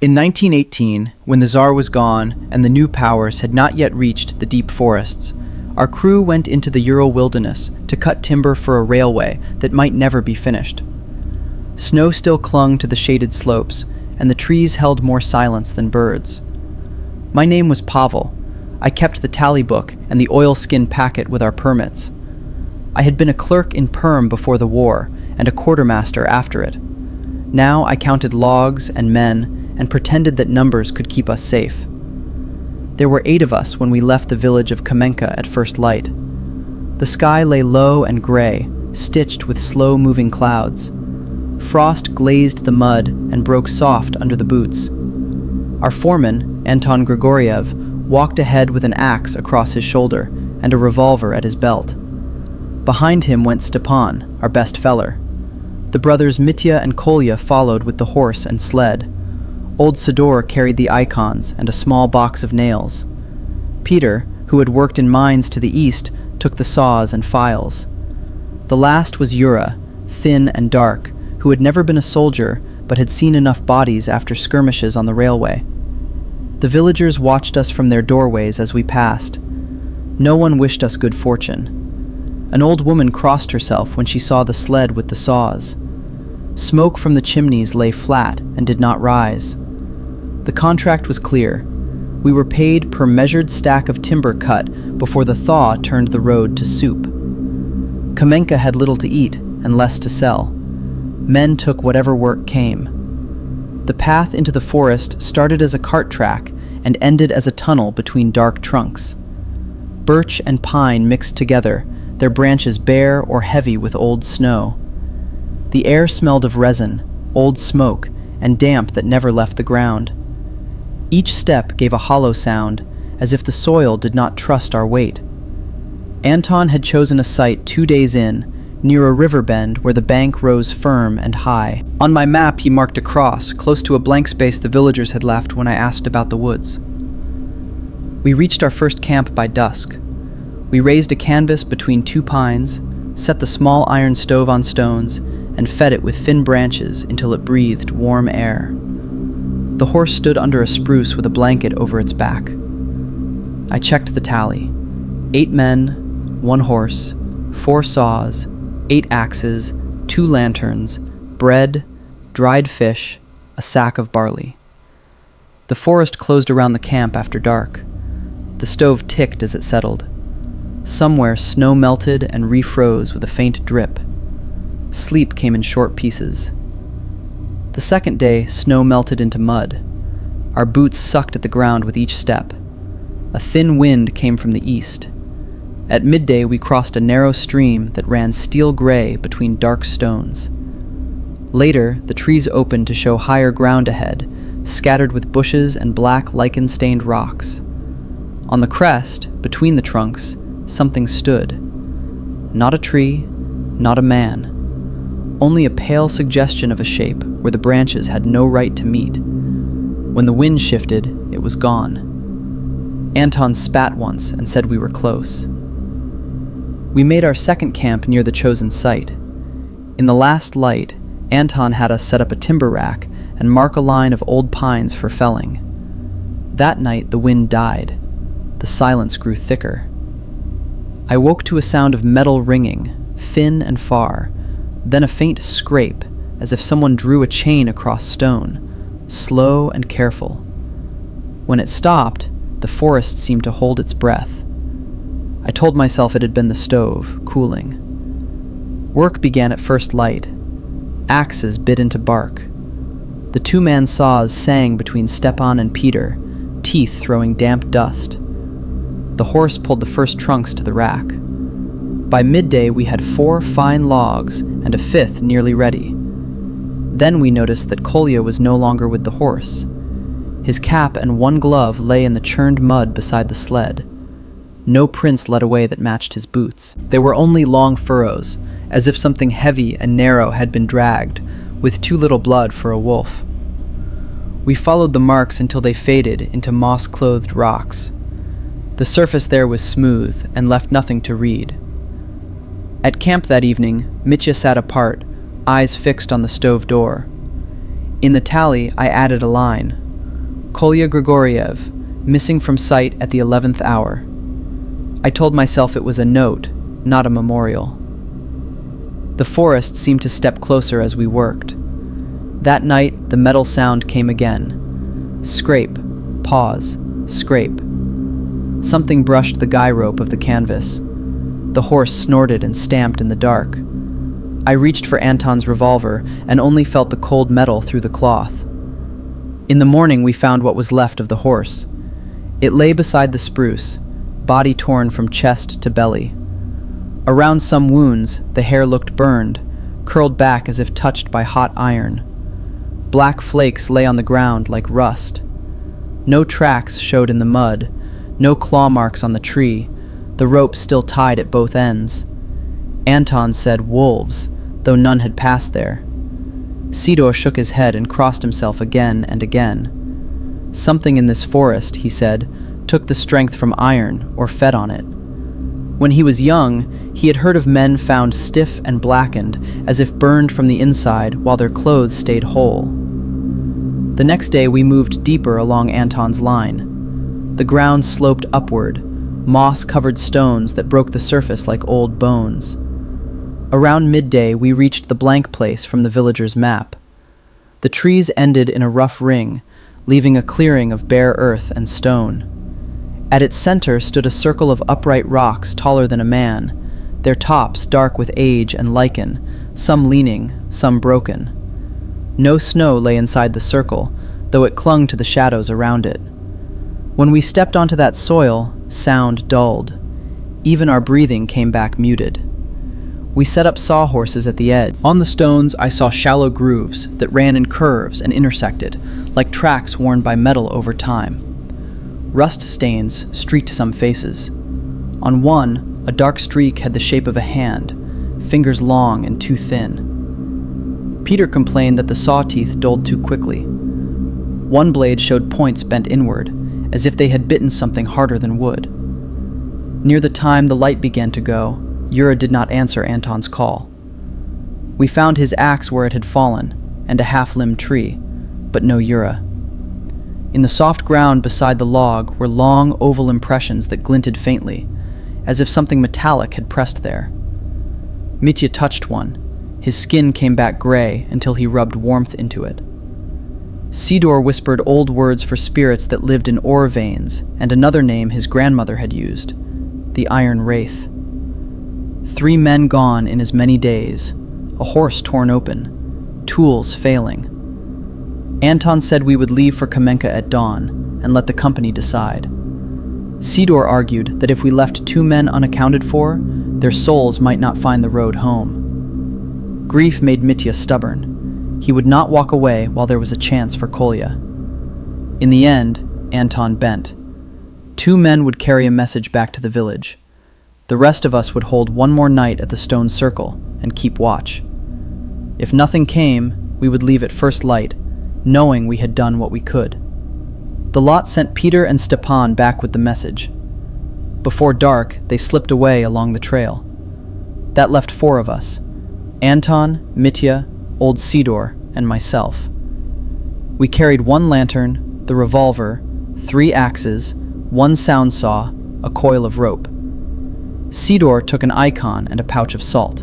In 1918, when the Tsar was gone and the new powers had not yet reached the deep forests, our crew went into the Ural wilderness to cut timber for a railway that might never be finished. Snow still clung to the shaded slopes, and the trees held more silence than birds. My name was Pavel. I kept the tally book and the oilskin packet with our permits. I had been a clerk in Perm before the war, and a quartermaster after it. Now I counted logs and men, and pretended that numbers could keep us safe. There were 8 of us when we left the village of Kamenka at first light. The sky lay low and gray, stitched with slow-moving clouds. Frost glazed the mud and broke soft under the boots. Our foreman, Anton Grigoriev, walked ahead with an axe across his shoulder and a revolver at his belt. Behind him went Stepan, our best feller. The brothers Mitya and Kolya followed with the horse and sled. Old Sidor carried the icons and a small box of nails. Peter, who had worked in mines to the east, took the saws and files. The last was Yura, thin and dark, who had never been a soldier but had seen enough bodies after skirmishes on the railway. The villagers watched us from their doorways as we passed. No one wished us good fortune. An old woman crossed herself when she saw the sled with the saws. Smoke from the chimneys lay flat and did not rise. The contract was clear. We were paid per measured stack of timber cut before the thaw turned the road to soup. Kamenka had little to eat and less to sell. Men took whatever work came. The path into the forest started as a cart track and ended as a tunnel between dark trunks. Birch and pine mixed together, their branches bare or heavy with old snow. The air smelled of resin, old smoke, and damp that never left the ground. Each step gave a hollow sound, as if the soil did not trust our weight. Anton had chosen a site 2 days in, near a river bend where the bank rose firm and high. On my map he marked a cross, close to a blank space the villagers had left when I asked about the woods. We reached our first camp by dusk. We raised a canvas between 2 pines, set the small iron stove on stones, and fed it with thin branches until it breathed warm air. The horse stood under a spruce with a blanket over its back. I checked the tally. 8 men, 1 horse, 4 saws, 8 axes, 2 lanterns, bread, dried fish, a sack of barley. The forest closed around the camp after dark. The stove ticked as it settled. Somewhere snow melted and refroze with a faint drip. Sleep came in short pieces. The second day, snow melted into mud. Our boots sucked at the ground with each step. A thin wind came from the east. At midday, we crossed a narrow stream that ran steel gray between dark stones. Later, the trees opened to show higher ground ahead, scattered with bushes and black lichen-stained rocks. On the crest, between the trunks, something stood. Not a tree, not a man. Only a pale suggestion of a shape where the branches had no right to meet. When the wind shifted, it was gone. Anton spat once and said we were close. We made our second camp near the chosen site. In the last light, Anton had us set up a timber rack and mark a line of old pines for felling. That night the wind died. The silence grew thicker. I woke to a sound of metal ringing, thin and far, then a faint scrape, as if someone drew a chain across stone, slow and careful. When it stopped, the forest seemed to hold its breath. I told myself it had been the stove, cooling. Work began at first light. Axes bit into bark. The 2-man saws sang between Stepan and Peter, teeth throwing damp dust. The horse pulled the first trunks to the rack. By midday, we had 4 fine logs and a 5th nearly ready. Then we noticed that Kolya was no longer with the horse. His cap and 1 glove lay in the churned mud beside the sled. No prints led away that matched his boots. There were only long furrows, as if something heavy and narrow had been dragged, with too little blood for a wolf. We followed the marks until they faded into moss-clothed rocks. The surface there was smooth and left nothing to read. At camp that evening, Mitya sat apart, eyes fixed on the stove door. In the tally, I added a line, Kolya Grigoriev, missing from sight at the 11th hour. I told myself it was a note, not a memorial. The forest seemed to step closer as we worked. That night, the metal sound came again. Scrape, pause, scrape. Something brushed the guy rope of the canvas. The horse snorted and stamped in the dark. I reached for Anton's revolver and only felt the cold metal through the cloth. In the morning, we found what was left of the horse. It lay beside the spruce, body torn from chest to belly. Around some wounds, the hair looked burned, curled back as if touched by hot iron. Black flakes lay on the ground like rust. No tracks showed in the mud, no claw marks on the tree, the rope still tied at both ends. Anton said wolves, though none had passed there. Sidor shook his head and crossed himself again and again. Something in this forest, he said, took the strength from iron or fed on it. When he was young, he had heard of men found stiff and blackened, as if burned from the inside while their clothes stayed whole. The next day we moved deeper along Anton's line. The ground sloped upward, moss-covered stones that broke the surface like old bones. Around midday we reached the blank place from the villager's map. The trees ended in a rough ring, leaving a clearing of bare earth and stone. At its center stood a circle of upright rocks taller than a man, their tops dark with age and lichen, some leaning, some broken. No snow lay inside the circle, though it clung to the shadows around it. When we stepped onto that soil, sound dulled. Even our breathing came back muted. We set up sawhorses at the edge. On the stones, I saw shallow grooves that ran in curves and intersected, like tracks worn by metal over time. Rust stains streaked some faces. On one, a dark streak had the shape of a hand, fingers long and too thin. Peter complained that the saw teeth dulled too quickly. One blade showed points bent inward, as if they had bitten something harder than wood. Near the time the light began to go, Ural did not answer Anton's call. We found his axe where it had fallen, and a half-limbed tree, but no Ural. In the soft ground beside the log were long oval impressions that glinted faintly, as if something metallic had pressed there. Mitya touched one. His skin came back gray until he rubbed warmth into it. Sidor whispered old words for spirits that lived in ore veins, and another name his grandmother had used, the Iron Wraith. 3 men gone in as many days, a horse torn open, tools failing. Anton said we would leave for Kamenka at dawn and let the company decide. Sidor argued that if we left 2 men unaccounted for, their souls might not find the road home. Grief made Mitya stubborn. He would not walk away while there was a chance for Kolya. In the end, Anton bent. 2 men would carry a message back to the village. The rest of us would hold one more night at the stone circle and keep watch. If nothing came, we would leave at first light, knowing we had done what we could. The lot sent Peter and Stepan back with the message. Before dark, they slipped away along the trail. That left 4 of us: Anton, Mitya, old Sidor, and myself. We carried 1 lantern, the revolver, 3 axes, 1 sound saw, a coil of rope. Sidor took an icon and a pouch of salt.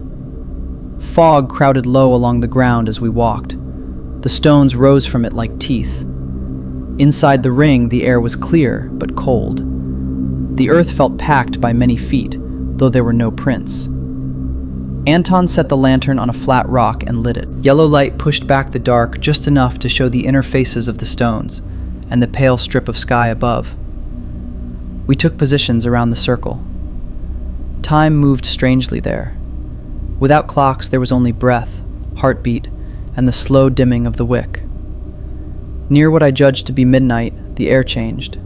Fog crowded low along the ground as we walked. The stones rose from it like teeth. Inside the ring, the air was clear but cold. The earth felt packed by many feet, though there were no prints. Anton set the lantern on a flat rock and lit it. Yellow light pushed back the dark just enough to show the inner faces of the stones and the pale strip of sky above. We took positions around the circle. Time moved strangely there. Without clocks, there was only breath, heartbeat, and the slow dimming of the wick. Near what I judged to be midnight, the air changed.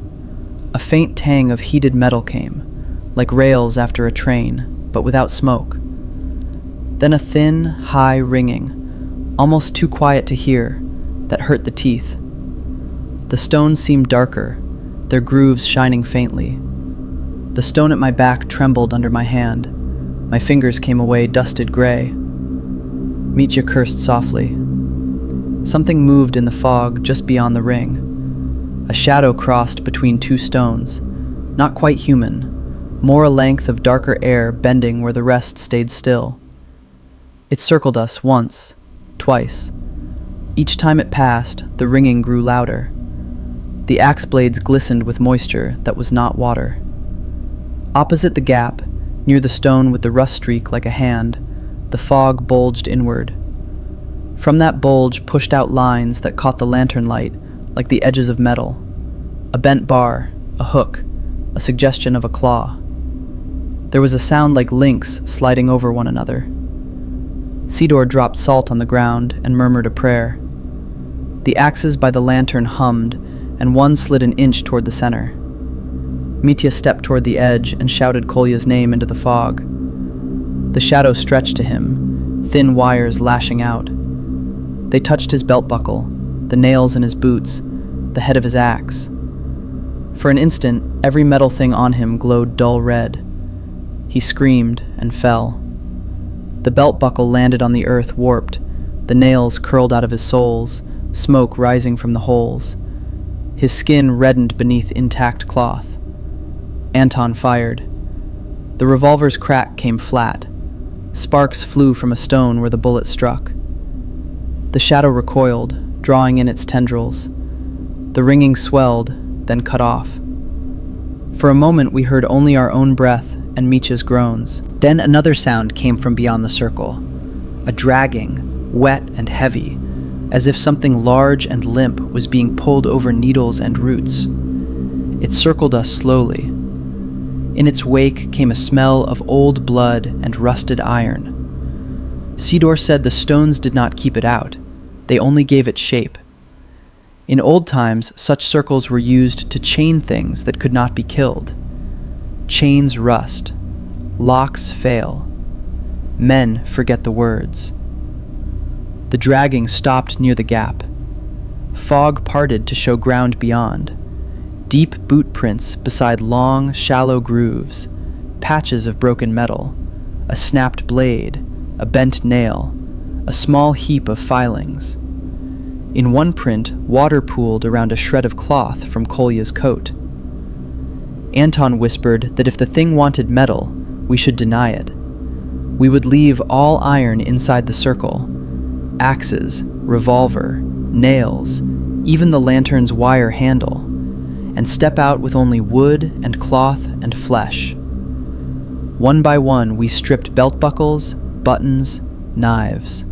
A faint tang of heated metal came, like rails after a train, but without smoke. Then a thin, high ringing, almost too quiet to hear, that hurt the teeth. The stones seemed darker, their grooves shining faintly. The stone at my back trembled under my hand. My fingers came away dusted gray. Mitya cursed softly. Something moved in the fog just beyond the ring. A shadow crossed between two stones, not quite human, more a length of darker air bending where the rest stayed still. It circled us once, twice. Each time it passed, the ringing grew louder. The axe blades glistened with moisture that was not water. Opposite the gap, near the stone with the rust streak like a hand, the fog bulged inward. From that bulge pushed out lines that caught the lantern light like the edges of metal. A bent bar, a hook, a suggestion of a claw. There was a sound like links sliding over one another. Sidor dropped salt on the ground and murmured a prayer. The axes by the lantern hummed, and one slid an inch toward the center. Mitya stepped toward the edge and shouted Kolya's name into the fog. The shadow stretched to him, thin wires lashing out. They touched his belt buckle, the nails in his boots, the head of his axe. For an instant, every metal thing on him glowed dull red. He screamed and fell. The belt buckle landed on the earth warped, the nails curled out of his soles, smoke rising from the holes. His skin reddened beneath intact cloth. Anton fired. The revolver's crack came flat. Sparks flew from a stone where the bullet struck. The shadow recoiled, drawing in its tendrils. The ringing swelled, then cut off. For a moment we heard only our own breath and Mitya's groans. Then another sound came from beyond the circle. A dragging, wet and heavy, as if something large and limp was being pulled over needles and roots. It circled us slowly. In its wake came a smell of old blood and rusted iron. Sidor said the stones did not keep it out. They only gave it shape. In old times, such circles were used to chain things that could not be killed. Chains rust. Locks fail. Men forget the words. The dragging stopped near the gap. Fog parted to show ground beyond. Deep boot prints beside long, shallow grooves, patches of broken metal, a snapped blade, a bent nail, a small heap of filings. In one print, water pooled around a shred of cloth from Kolya's coat. Anton whispered that if the thing wanted metal, we should deny it. We would leave all iron inside the circle. Axes, revolver, nails, even the lantern's wire handle, and step out with only wood and cloth and flesh. One by one, we stripped belt buckles, buttons, knives.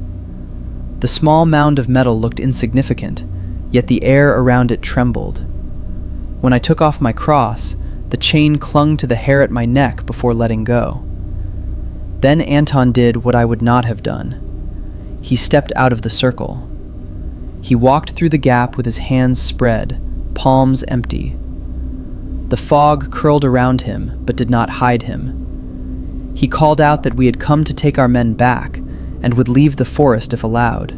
The small mound of metal looked insignificant, yet the air around it trembled. When I took off my cross, the chain clung to the hair at my neck before letting go. Then Anton did what I would not have done. He stepped out of the circle. He walked through the gap with his hands spread, palms empty. The fog curled around him, but did not hide him. He called out that we had come to take our men back, and would leave the forest if allowed.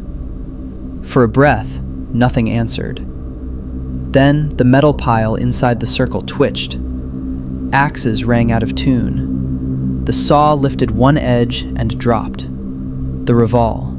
For a breath, nothing answered. Then the metal pile inside the circle twitched. Axes rang out of tune. The saw lifted one edge and dropped. The revolver.